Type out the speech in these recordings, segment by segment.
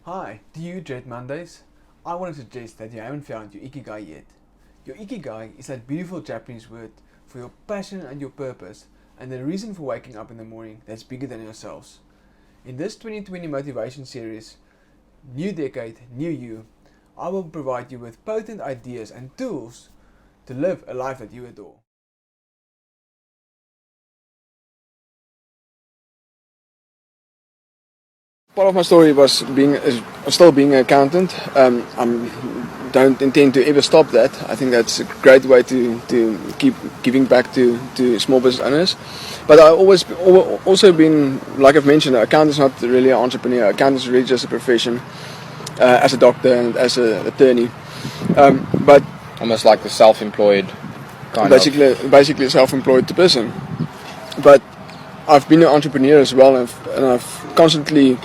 Hi, do you dread Mondays? I want to suggest that you haven't found your Ikigai yet. Your Ikigai is that beautiful Japanese word for your passion and your purpose, and the reason for waking up in the morning that's bigger than yourselves. In this 2020 motivation series, New Decade, New You, I will provide you with potent ideas and tools to live a life that you adore. Part of my story was still being an accountant. I don't intend to ever stop that. I think that's a great way to keep giving back to small business owners. But I also been, like I've mentioned, an accountant is not really an entrepreneur. Accountant is really just a profession, as a doctor and as an attorney. But Almost like the self-employed kind basically a self-employed person. But I've been an entrepreneur as well, and I've constantly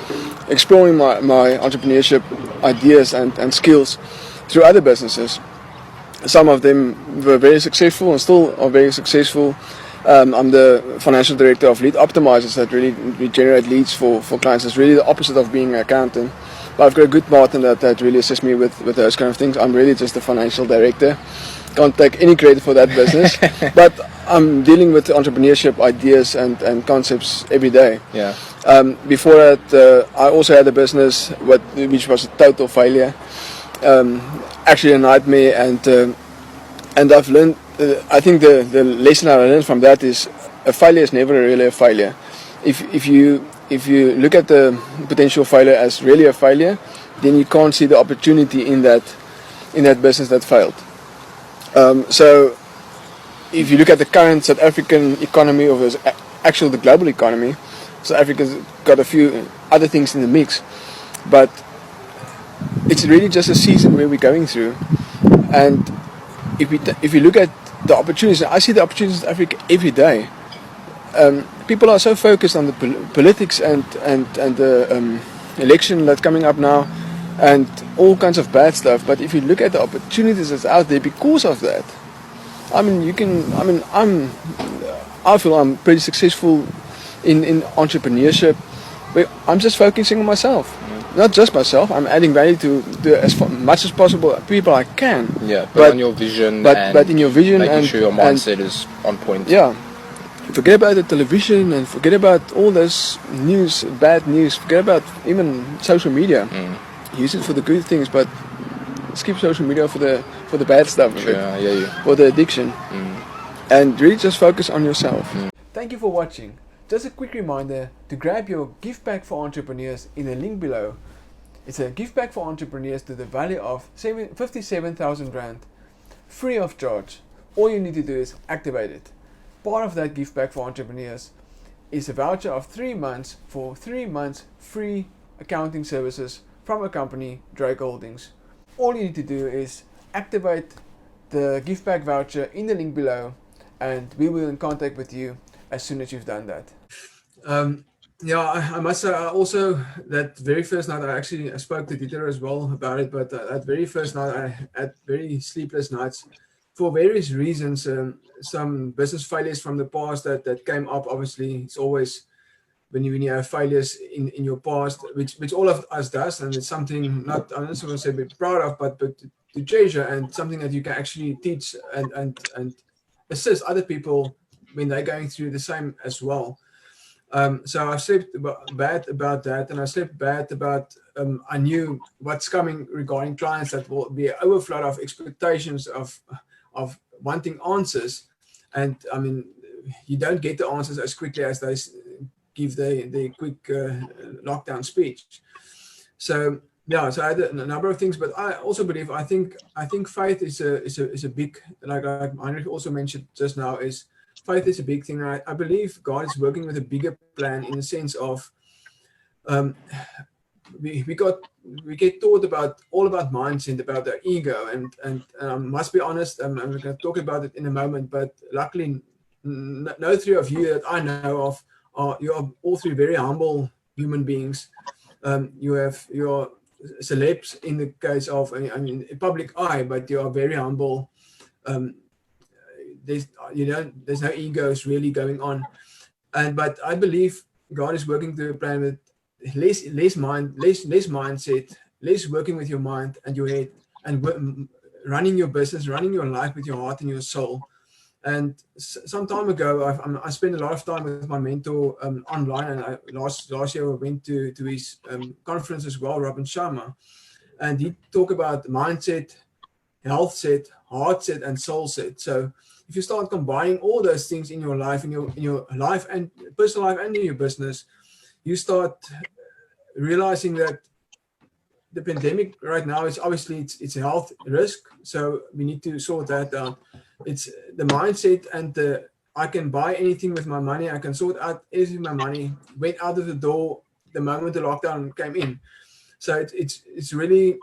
exploring my entrepreneurship ideas and skills through other businesses. Some of them were very successful and still are very successful. I'm the financial director of lead optimizers that really generate leads for clients. It's really the opposite of being an accountant. But I've got a good partner that really assists me with those kind of things. I'm really just the financial director. Can't take any credit for that business. But I'm dealing with entrepreneurship ideas and concepts every day. Yeah. Before that, I also had a business which was a total failure. Actually a nightmare, and I've learned, I think the lesson I learned from that is a failure is never really a failure. If you look at the potential failure as really a failure, then you can't see the opportunity in that business that failed. So if you look at the current South African economy, or the global economy, South Africa's got a few other things in the mix, but it's really just a season where we're going through. And if you look at the opportunities, I see the opportunities in Africa every day. People are so focused on the politics and the election that's coming up now, and all kinds of bad stuff. But if you look at the opportunities that's out there because of that, I feel I'm pretty successful in entrepreneurship. But I'm just focusing on myself. Not just myself. I'm adding value to as much as possible people I can. Yeah, but on your vision, but in your vision, making and sure your mindset is on point. Yeah, forget about the television and forget about all this news, bad news. Forget about even social media. Use it for the good things, but skip social media for the bad stuff. Sure, yeah. For the addiction, and really just focus on yourself. Thank you for watching. Just a quick reminder to grab your gift pack for entrepreneurs in the link below. It's a gift pack for entrepreneurs to the value of 57,000 Rand, free of charge. All you need to do is activate it. Part of that gift pack for entrepreneurs is a voucher of 3 months for 3 months free accounting services from a company, Dryk Holdings. All you need to do is activate the gift pack voucher in the link below, and we will be in contact with you as soon as you've done that. I must say, also, that very first night, I spoke to Dieter as well about it, but that very first night, I had very sleepless nights for various reasons. Some business failures from the past that came up. Obviously, it's always when you have failures in your past, which all of us does, and it's something I'm not going to say be proud of, but to treasure, and something that you can actually teach and assist other people when they're going through the same as well. So I slept bad about that, and I slept bad about I knew what's coming regarding clients, that will be an overflow of expectations of wanting answers, and I mean, you don't get the answers as quickly as they give the quick lockdown speech. So yeah, so I had a number of things, but I also believe I think faith is a big, like Heinrich also mentioned just now, is faith is a big thing. I believe God is working with a bigger plan, in the sense of we get taught all about mindset, about the ego, and I must be honest, I'm going to talk about it in a moment, but luckily no three of you that I know of you are all three very humble human beings. You have your celebs in the case of, I mean, public eye, but you are very humble. There's no egos really going on, but I believe God is working to a plan less mindset, less working with your mind and your head, and running your business, running your life with your heart and your soul. And some time ago, I spent a lot of time with my mentor online, and last year I went to his conference as well, Robin Sharma, and he talked about mindset, health set, heart set, and soul set. So if you start combining all those things in your life, in your life and personal life and in your business, you start realizing that the pandemic right now is obviously it's a health risk, so we need to sort that out. It's the mindset and I can buy anything with my money. I can sort out anything with my money. Went out of the door the moment the lockdown came in. So it's really,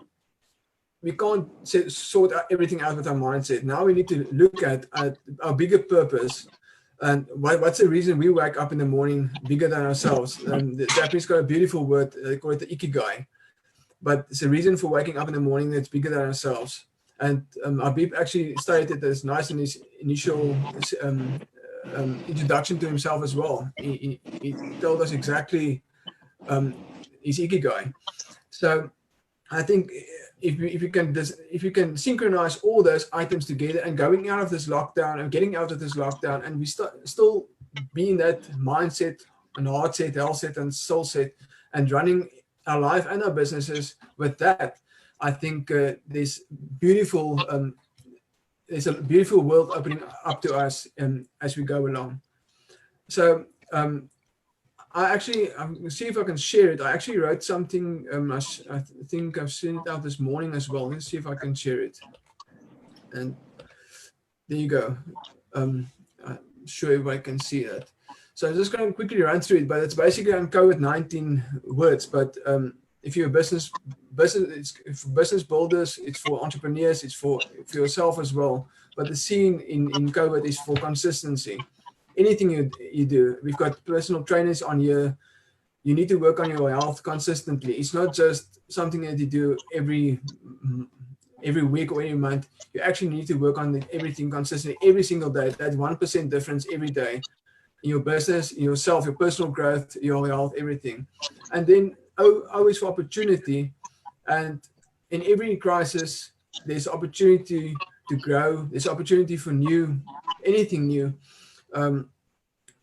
we can't sort out everything out with our mindset. Now we need to look at our bigger purpose. And what's the reason we wake up in the morning bigger than ourselves? The Japanese got a beautiful word, they call it the ikigai. But it's a reason for waking up in the morning that's bigger than ourselves. And Habib actually stated this nice in his initial introduction to himself as well. He told us exactly his ikigai. So I think if you can synchronize all those items together and going out of this lockdown and getting out of this lockdown, and we still be in that mindset and heart set, health set, and soul set, and running our life and our businesses with that, I think there's a beautiful world opening up to us as we go along. So I'm gonna see if I can share it. I actually wrote something. I think I've sent it out this morning as well. Let's see if I can share it. And there you go. I'm sure everybody can see that. So I'm just going to quickly run through it, but it's basically on COVID-19 words. But if you're a business, it's for business builders, it's for entrepreneurs, it's for yourself as well. But the scene in COVID is for consistency. Anything you do, we've got personal trainers on here. You need to work on your health consistently. It's not just something that you do every week or every month. You actually need to work on everything consistently every single day. That 1% difference every day in your business, in yourself, your personal growth, your health, everything. And then always for opportunity. And in every crisis, there's opportunity to grow. There's opportunity for anything new.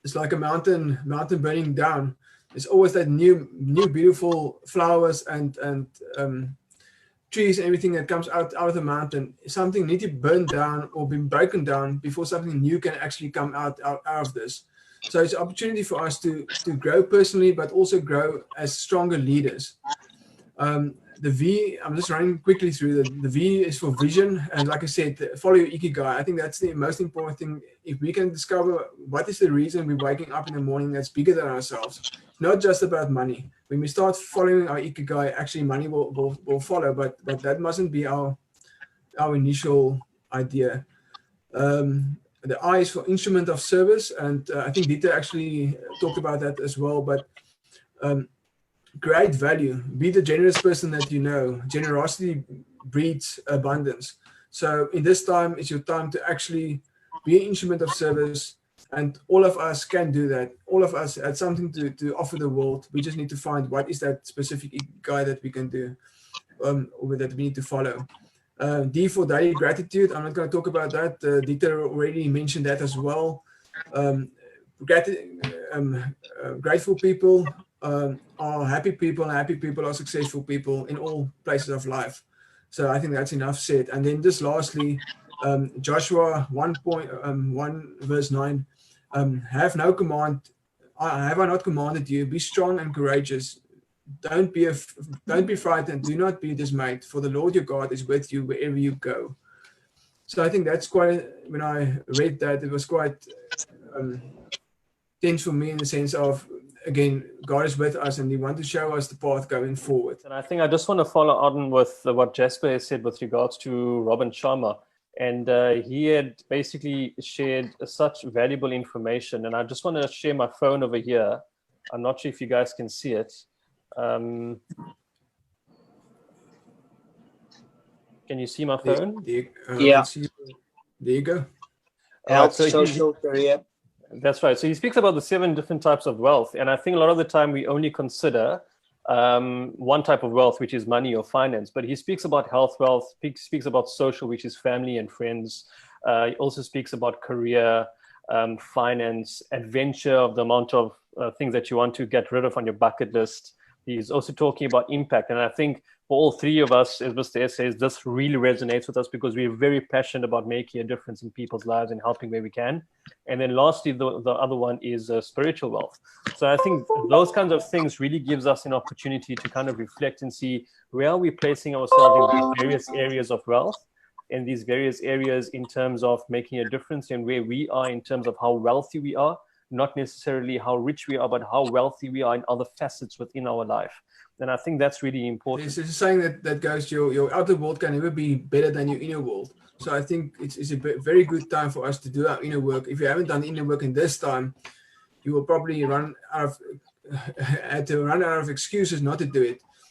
It's like a mountain burning down. There's always that new beautiful flowers and trees and everything that comes out of the mountain. Something needs to burn down or be broken down before something new can actually come out of this. So it's an opportunity for us to grow personally, but also grow as stronger leaders. The V, I'm just running quickly through the V is for vision. And like I said, follow your ikigai. I think that's the most important thing. If we can discover what is the reason we're waking up in the morning that's bigger than ourselves, it's not just about money. When we start following our ikigai, actually money will follow, but that mustn't be our initial idea. The I is for instrument of service. And I think Dieter actually talked about that as well, but create value. Be the generous person that you know. Generosity breeds abundance. So in this time, it's your time to actually be an instrument of service, and all of us can do that. All of us had something to offer the world. We just need to find what is that specific guy that we can do, or that we need to follow. D for daily gratitude. I'm not going to talk about that. Dieter already mentioned that as well. Grateful people are happy people, and happy people are successful people in all places of life. So I think that's enough said. And then just lastly, Joshua 1:1 verse 9, have no command. Have I not commanded you? Be strong and courageous. Don't be frightened. Do not be dismayed. For the Lord your God is with you wherever you go. So I think that's quite. When I read that, it was quite tense for me in the sense of, again, God is with us and He wants to show us the path going forward. And I think I just want to follow on with what Jasper has said with regards to Robin Sharma. And he had basically shared such valuable information. And I just want to share my phone over here. I'm not sure if you guys can see it. Can you see my phone? Yeah. There you go. Health, so social career. That's right. So he speaks about the 7 different types of wealth. And I think a lot of the time we only consider one type of wealth, which is money or finance, but he speaks about health wealth, speaks about social, which is family and friends. He also speaks about career, finance, adventure, of the amount of things that you want to get rid of on your bucket list. He's also talking about impact. And I think for all three of us, as Mr. S says, this really resonates with us because we're very passionate about making a difference in people's lives and helping where we can. And then lastly, the other one is spiritual wealth. So I think those kinds of things really gives us an opportunity to kind of reflect and see where are we placing ourselves in these various areas of wealth, in these various areas in terms of making a difference, and where we are in terms of how wealthy we are, not necessarily how rich we are, but how wealthy we are in other facets within our life. And I think that's really important. There's a saying that goes, your outer world can never be better than your inner world. So I think it's a very good time for us to do our inner work. If you haven't done inner work in this time, you will probably run out of excuses not to do it.